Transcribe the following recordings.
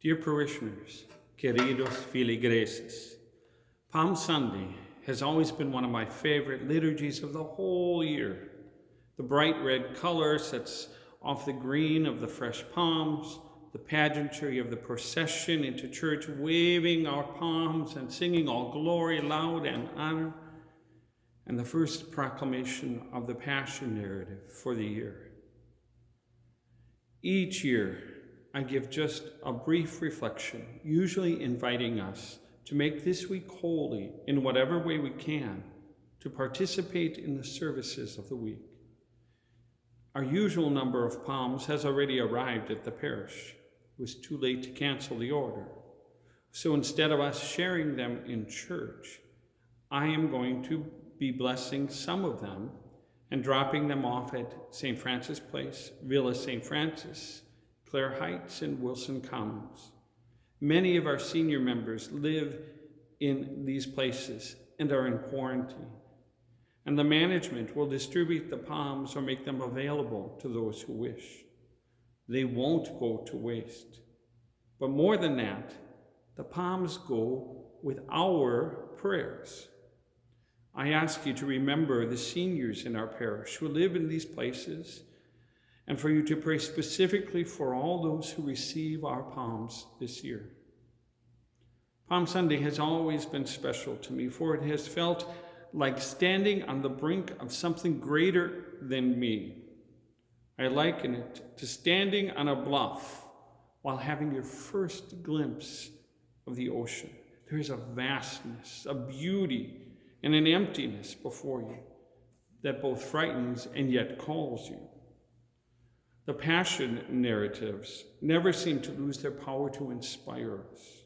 Dear parishioners, queridos feligreses, Palm Sunday has always been one of my favorite liturgies of the whole year. The bright red color sets off the green of the fresh palms, the pageantry of the procession into church, waving our palms and singing all glory, loud and honor, and the first proclamation of the Passion narrative for the year. Each year, I give just a brief reflection, usually inviting us to make this week holy in whatever way we can, to participate in the services of the week. Our usual number of palms has already arrived at the parish. It was too late to cancel the order. So instead of us sharing them in church, I am going to be blessing some of them and dropping them off at St. Francis Place, Villa St. Francis, Clare Heights, and Wilson Commons. Many of our senior members live in these places and are in quarantine, and the management will distribute the palms or make them available to those who wish. They won't go to waste. But more than that, the palms go with our prayers. I ask you to remember the seniors in our parish who live in these places, and for you to pray specifically for all those who receive our palms this year. Palm Sunday has always been special to me, for it has felt like standing on the brink of something greater than me. I liken it to standing on a bluff while having your first glimpse of the ocean. There is a vastness, a beauty, and an emptiness before you that both frightens and yet calls you. The Passion narratives never seem to lose their power to inspire us,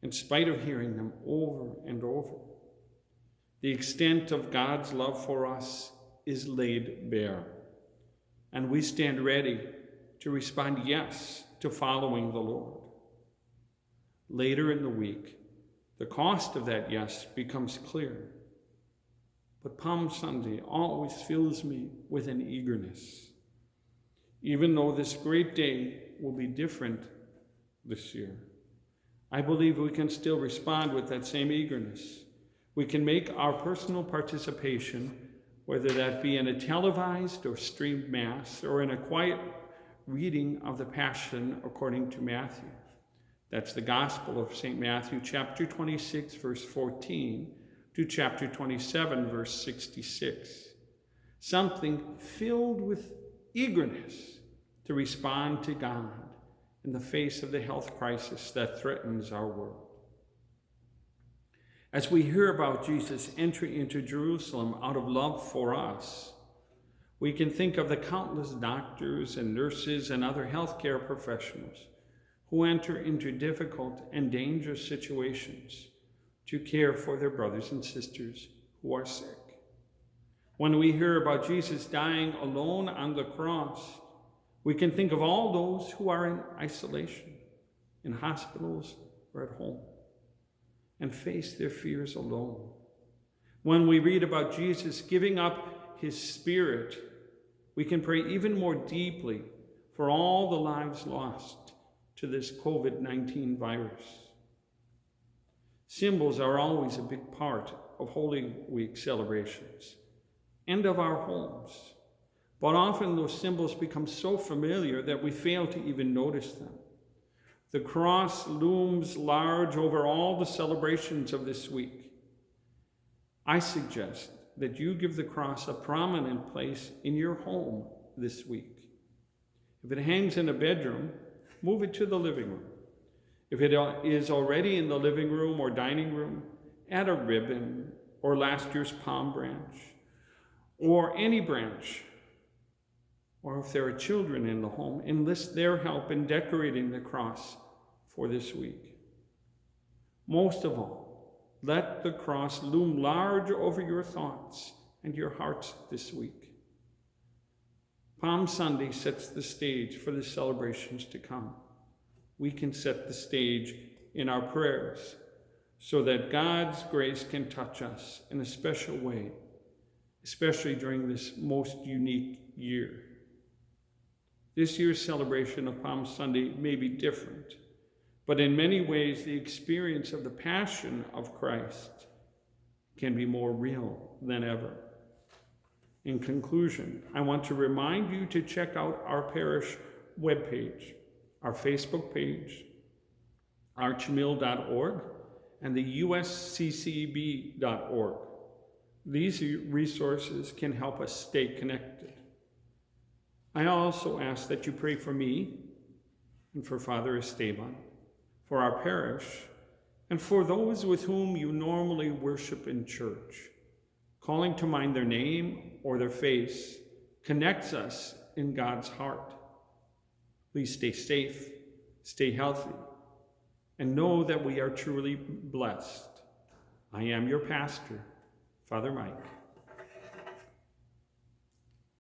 in spite of hearing them over and over. The extent of God's love for us is laid bare, and we stand ready to respond yes to following the Lord. Later in the week, the cost of that yes becomes clear, but Palm Sunday always fills me with an eagerness. Even though this great day will be different this year, I believe we can still respond with that same eagerness. We can make our personal participation, whether that be in a televised or streamed Mass or in a quiet reading of the Passion according to Matthew. That's the Gospel of St. Matthew, chapter 26, verse 14, to chapter 27, verse 66. Something filled with eagerness to respond to God in the face of the health crisis that threatens our world. As we hear about Jesus' entry into Jerusalem out of love for us, we can think of the countless doctors and nurses and other healthcare professionals who enter into difficult and dangerous situations to care for their brothers and sisters who are sick. When we hear about Jesus dying alone on the cross, we can think of all those who are in isolation, in hospitals or at home, and face their fears alone. When we read about Jesus giving up his spirit, we can pray even more deeply for all the lives lost to this COVID-19 virus. Symbols are always a big part of Holy Week celebrations and of our homes. But often those symbols become so familiar that we fail to even notice them. The cross looms large over all the celebrations of this week. I suggest that you give the cross a prominent place in your home this week. If it hangs in a bedroom, move it to the living room. If it is already in the living room or dining room, add a ribbon or last year's palm branch, or any branch. Or if there are children in the home, enlist their help in decorating the cross for this week. Most of all, let the cross loom large over your thoughts and your hearts this week. Palm Sunday sets the stage for the celebrations to come. We can set the stage in our prayers so that God's grace can touch us in a special way, especially during this most unique year. This year's celebration of Palm Sunday may be different But in many ways, the experience of the Passion of Christ can be more real than ever. In conclusion, I want to remind you to check out our parish webpage, our Facebook page, archmill.org, and the usccb.org. These resources can help us stay connected. I also ask that you pray for me and for Father Esteban, for our parish, and for those with whom you normally worship in church. Calling to mind their name or their face connects us in God's heart. Please stay safe, stay healthy, and know that we are truly blessed. I am your pastor, Father Mike.